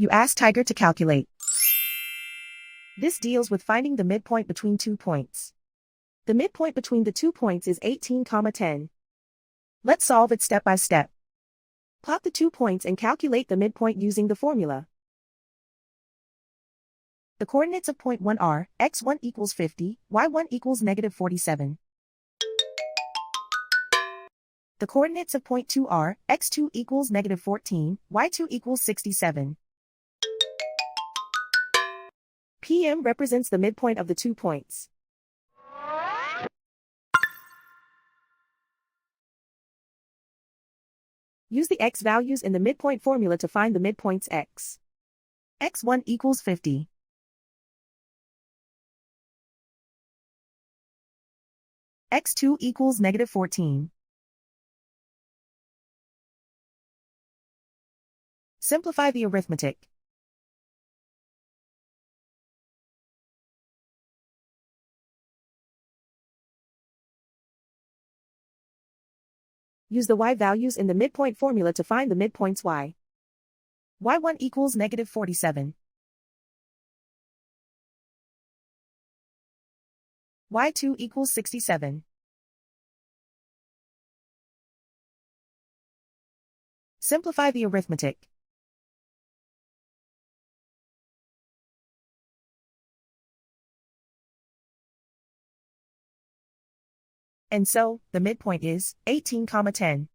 You ask Tiger to calculate. This deals with finding the midpoint between 2 points. The midpoint between the 2 points is 18,10. Let's solve it step by step. Plot the 2 points and calculate the midpoint using the formula. The coordinates of point 1 are x1 equals 50, y1 equals negative 47. The coordinates of point 2 are x2 equals negative 14, y2 equals 67. PM represents the midpoint of the 2 points. Use the x values in the midpoint formula to find the midpoints x. x1 equals 50. x2 equals negative 14. Simplify the arithmetic. Use the y values in the midpoint formula to find the midpoints y. y1 equals negative 47. y2 equals 67. Simplify the arithmetic. And so, the midpoint is 18,10.